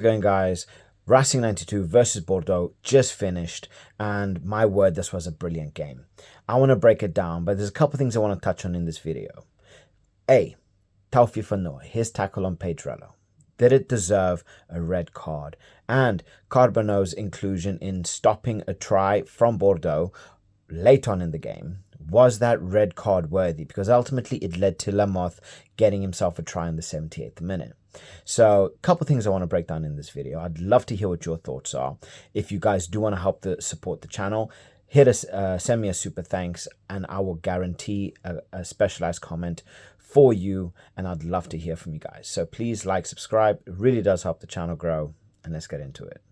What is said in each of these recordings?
Going, guys. Racing 92 versus Bordeaux just finished, and my word, this was a brilliant game. I want to break it down, but there's a couple things I want to touch on in this video. A. Taufi Fanoy, his tackle on Pedrello. Did it deserve a red card? And Carbonneau's inclusion in stopping a try from Bordeaux late on in the game, was that red card worthy? Because ultimately it led to Lamoth getting himself a try in the 78th minute. So a couple things I want to break down in this video. I'd love to hear what your thoughts are. If you guys do want to help support the channel, hit us, send me a super thanks, and I will guarantee a specialized comment for you, and I'd love to hear from you guys. So please like, subscribe. It really does help the channel grow, and let's get into it.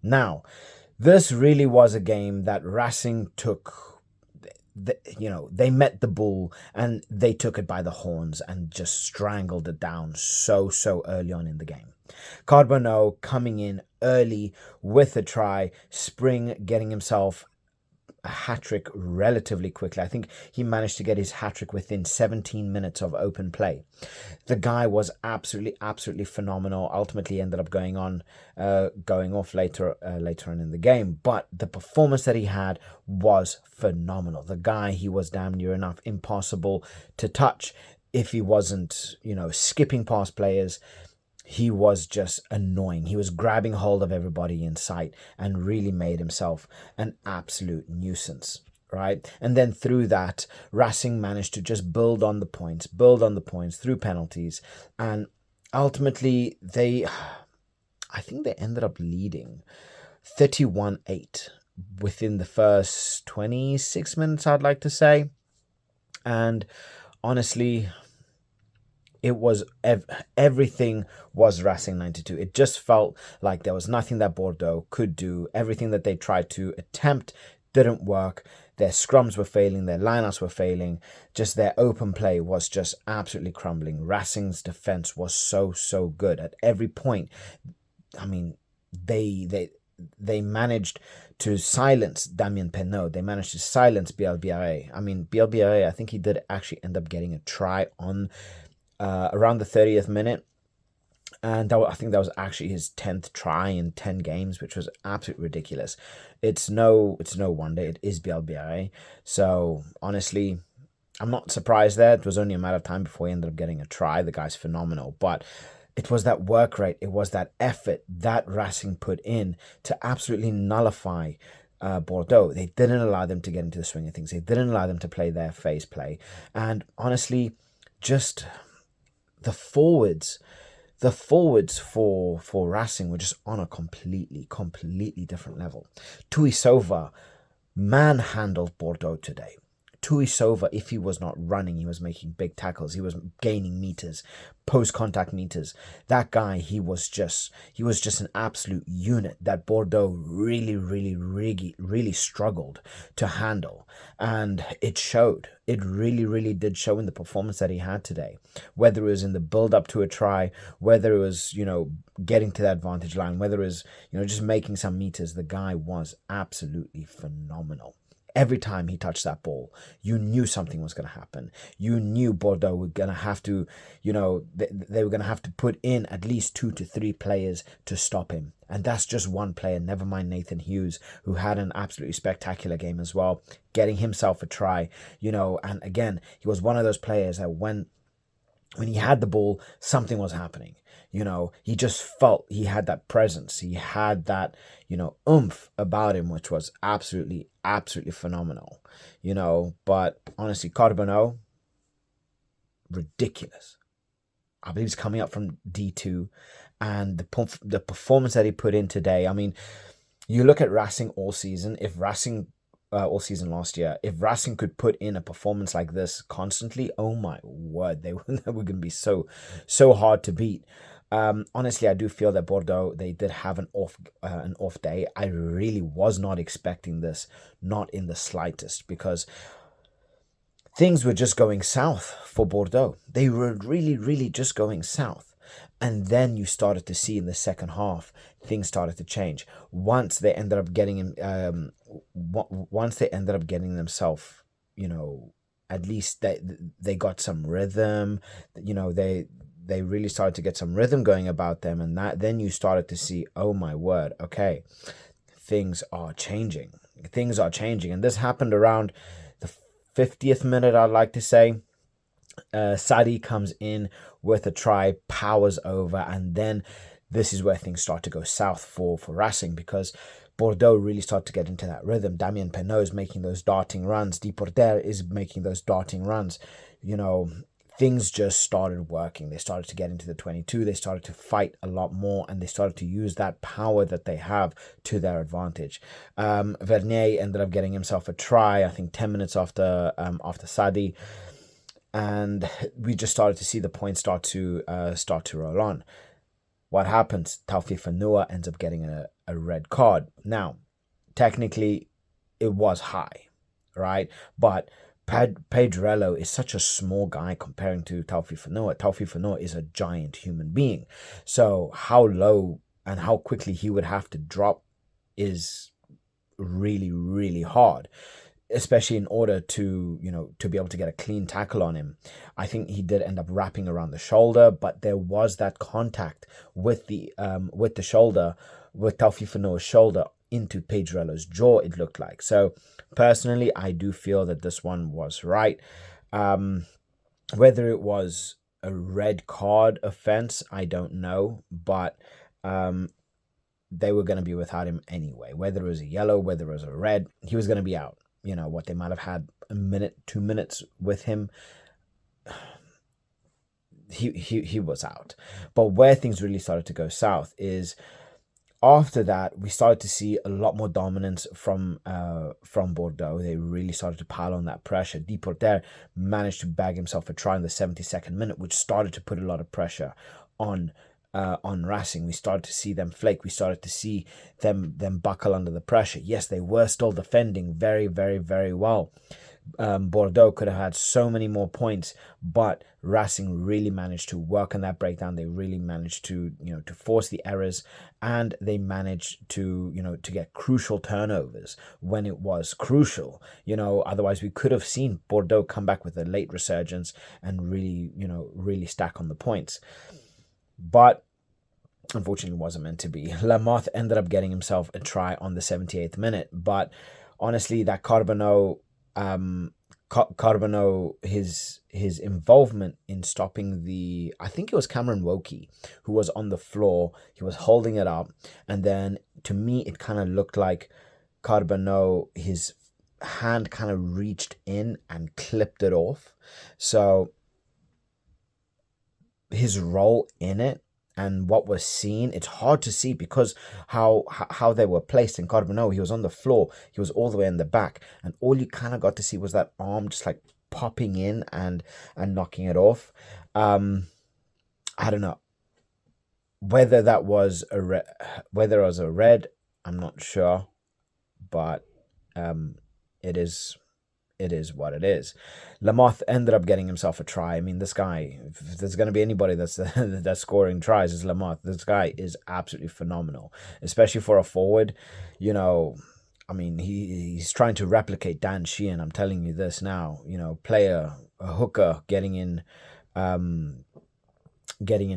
Now, this really was a game that Racing took. They met the bull and they took it by the horns and just strangled it down so early on in the game. Carbonneau coming in early with a try, Spring getting himself a hat-trick relatively quickly. I think he managed to get his hat-trick within 17 minutes of open play. The guy was absolutely phenomenal. Ultimately ended up going off later on in the game, but the performance that he had was phenomenal. The guy, he was damn near enough impossible to touch if he wasn't, skipping past players. He was just annoying. He was grabbing hold of everybody in sight and really made himself an absolute nuisance, right? And then through that, Racing managed to just build on the points through penalties. And ultimately, I think they ended up leading 31-8 within the first 26 minutes, I'd like to say. And honestly, it was everything was Racing 92. It just felt like there was nothing that Bordeaux could do. Everything that they tried to attempt didn't work. Their scrums were failing, their lineouts were failing. Just their open play was just absolutely crumbling. Racing's defense was so good at every point. I mean, they managed to silence Damien Penaud. They managed to silence BORDEAUX. I mean, BORDEAUX, I think he did actually end up getting a try on around the 30th minute, and I think that was actually his 10th try in 10 games, which was absolutely ridiculous. It's no wonder. It is BORDEAUX. So honestly, I'm not surprised there. It was only a matter of time before he ended up getting a try. The guy's phenomenal, but it was that work rate, it was that effort that Racing put in to absolutely nullify Bordeaux. They didn't allow them to get into the swing of things. They didn't allow them to play their phase play. And honestly, just the forwards for Racing were just on a completely different level. Tuisova manhandled Bordeaux today. Tuisova, if he was not running, he was making big tackles. He was gaining meters, post-contact meters. That guy, he was just an absolute unit that Bordeaux really struggled to handle. And it showed. It really did show in the performance that he had today. Whether it was in the build-up to a try, whether it was, getting to that advantage line, whether it was, just making some meters, the guy was absolutely phenomenal. Every time he touched that ball, you knew something was going to happen. You knew Bordeaux were going to have to, they were going to have to put in at least 2 to 3 players to stop him. And that's just one player, never mind Nathan Hughes, who had an absolutely spectacular game as well, getting himself a try, and again, he was one of those players that when he had the ball, something was happening. He just felt he had that presence. He had that, oomph about him, which was absolutely phenomenal. But honestly, Carbonneau, ridiculous. I believe he's coming up from D2, and the performance that he put in today. I mean, you look at Racing all season. If Racing all season last year, if Racing could put in a performance like this constantly, oh my word, they were going to be so hard to beat. Honestly, I do feel that Bordeaux, they did have an off day. I really was not expecting this, not in the slightest, because things were just going south for Bordeaux. They were really just going south. And then you started to see in the second half, things started to change. Once they ended up getting themselves, at least they got some rhythm. They really started to get some rhythm going about them, and that then you started to see, oh my word, okay, things are changing. Things are changing, and this happened around the 50th minute, I'd like to say. Sadi comes in with a try, powers over, and then this is where things start to go south for Racing, because Bordeaux really start to get into that rhythm. Damien Penaud is making those darting runs. Deporter is making those darting runs. Things just started working. They started to get into the 22. They started to fight a lot more, and they started to use that power that they have to their advantage. Vernier ended up getting himself a try, I think 10 minutes after Sadi, and we just started to see the points start to roll on. What happens? Taufi Fanua ends up getting a red card. Now, technically, it was high, right? But Pedrello is such a small guy comparing to Taufi Fanua. Taufi Fanua is a giant human being. So how low and how quickly he would have to drop is really, really hard, especially in order to be able to get a clean tackle on him. I think he did end up wrapping around the shoulder, but there was that contact with the shoulder, with Taufi Fanua's shoulder into Pedrello's jaw, it looked like. So personally, I do feel that this one was right. Whether it was a red card offense, I don't know, but they were going to be without him anyway. Whether it was a yellow, whether it was a red, he was going to be out. What they might have had a minute, 2 minutes with him, he was out. But where things really started to go south is after that, we started to see a lot more dominance from Bordeaux. They really started to pile on that pressure. Deporter managed to bag himself a try in the 72nd minute, which started to put a lot of pressure on Racing. We started to see them flake. We started to see them buckle under the pressure. Yes, they were still defending very, very, very well. Bordeaux could have had so many more points, but Racing really managed to work on that breakdown. They really managed to to force the errors, and they managed to to get crucial turnovers when it was crucial. Otherwise we could have seen Bordeaux come back with a late resurgence and really really stack on the points. But unfortunately, it wasn't meant to be. Lamotte ended up getting himself a try on the 78th minute, but honestly, that Carbonneau, his involvement in stopping I think it was Cameron Wokey who was on the floor. He was holding it up, and then to me, it kind of looked like Carbonneau, his hand kind of reached in and clipped it off. So his role in it and what was seen, it's hard to see because how they were placed. In Carbonneau, he was on the floor, he was all the way in the back, and all you kind of got to see was that arm just like popping in and knocking it off. I don't know whether that was a red, I'm not sure, but it is what it is. Lamotte ended up getting himself a try. I mean, this guy, if there's going to be anybody that's scoring tries, is Lamotte. This guy is absolutely phenomenal, especially for a forward. I mean, he's trying to replicate Dan Sheehan. I'm telling you this now. Player, a hooker, getting in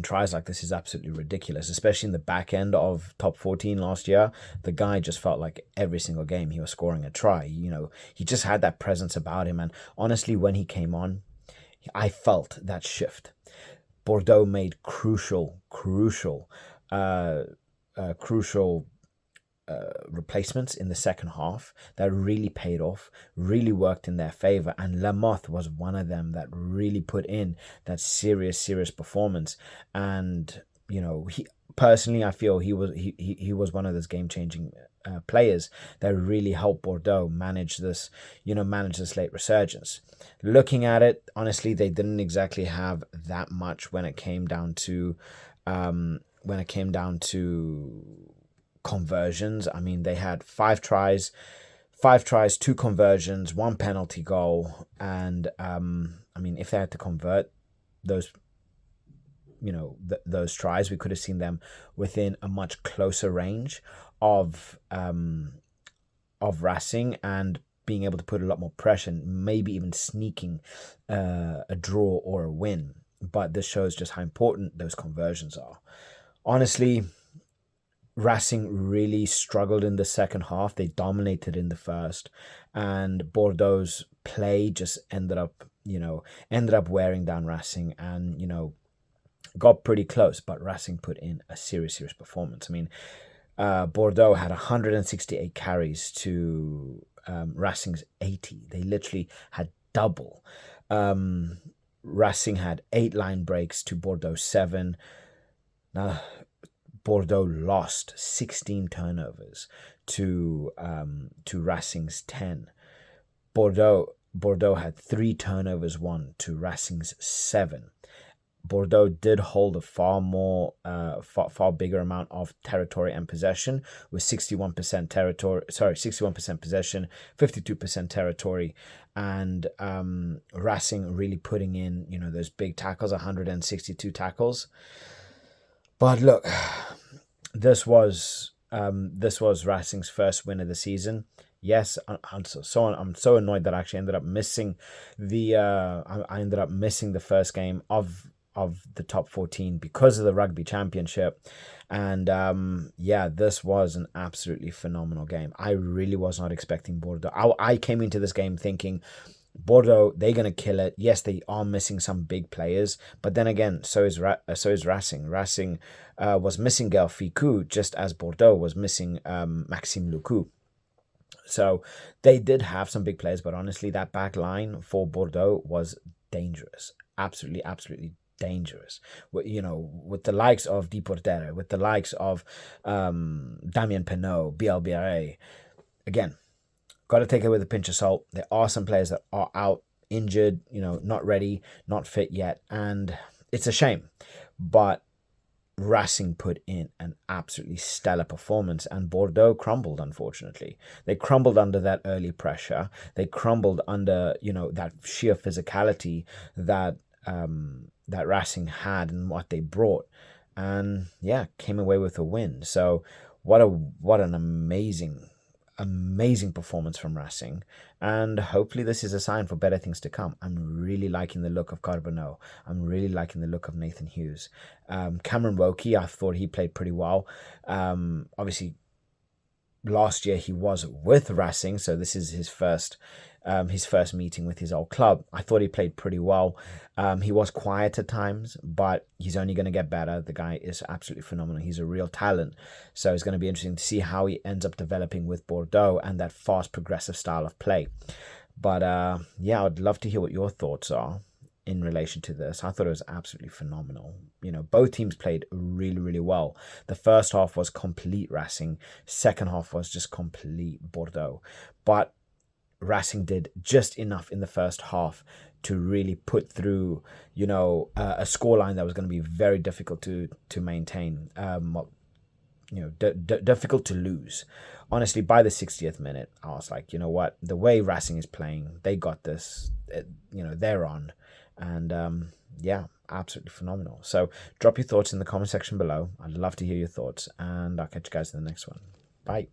tries like this is absolutely ridiculous, especially in the back end of top 14 last year. The guy just felt like every single game he was scoring a try. He just had that presence about him, and honestly, when he came on, I felt that shift. Bordeaux made crucial replacements in the second half that really paid off, really worked in their favor, and Lamotte was one of them that really put in that serious performance. And he personally, I feel he was one of those game-changing players that really helped Bordeaux manage this late resurgence. Looking at it, honestly, they didn't exactly have that much when it came down to conversions. I mean, they had 5 tries, 2 conversions, 1 penalty goal, and I mean, if they had to convert those those tries, we could have seen them within a much closer range of Racing. And being able to put a lot more pressure and maybe even sneaking a draw or a win. But this shows just how important those conversions are. Honestly, Racing really struggled in the second half. They dominated in the first, and Bordeaux's play just ended up wearing down Racing, and got pretty close. But Racing put in a serious performance. I mean, Bordeaux had 168 carries to Racing's 80. They literally had double. Racing had 8 line breaks to Bordeaux 7. Now, Bordeaux lost 16 turnovers to Racing's 10. Bordeaux had 3 turnovers won to Racing's 7. Bordeaux did hold a far bigger amount of territory and possession, with 61% possession, 52% territory, and Racing really putting in those big tackles, 162 tackles. But look, this was Racing's first win of the season. Yes, I'm so annoyed that I actually ended up missing the first game of the top 14 because of the Rugby Championship. And this was an absolutely phenomenal game. I really was not expecting Bordeaux. I came into this game thinking Bordeaux, they're going to kill it. Yes, they are missing some big players, but then again, so is Racing. Racing was missing Gaël Ficou, just as Bordeaux was missing Maxime Lecou. So they did have some big players, but honestly, that back line for Bordeaux was dangerous. Absolutely dangerous. With the likes of Deportere, with the likes of Damien Penaud, BLBRA. Again, got to take it with a pinch of salt. There are some players that are out, injured, not ready, not fit yet, and it's a shame. But Racing put in an absolutely stellar performance, and Bordeaux crumbled, unfortunately. They crumbled under that early pressure. They crumbled under, that sheer physicality that Racing had and what they brought. And came away with a win. So what an amazing performance from Racing, and hopefully this is a sign for better things to come. I'm really liking the look of Carbonneau. I'm really liking the look of Nathan Hughes. Cameron Wokey, I thought he played pretty well. Obviously, last year he was with Racing, so this is his first meeting with his old club. I thought he played pretty well. He was quiet at times, but he's only going to get better. The guy is absolutely phenomenal. He's a real talent. So it's going to be interesting to see how he ends up developing with Bordeaux and that fast, progressive style of play. But I'd love to hear what your thoughts are in relation to this. I thought it was absolutely phenomenal. Both teams played really, really well. The first half was complete Racing. Second half was just complete Bordeaux. But Racing did just enough in the first half to really put through, a scoreline that was going to be very difficult to maintain. Difficult to lose. Honestly, by the 60th minute, I was like, you know what? The way Racing is playing, they got this. They're on, and absolutely phenomenal. So drop your thoughts in the comment section below. I'd love to hear your thoughts, and I'll catch you guys in the next one. Bye.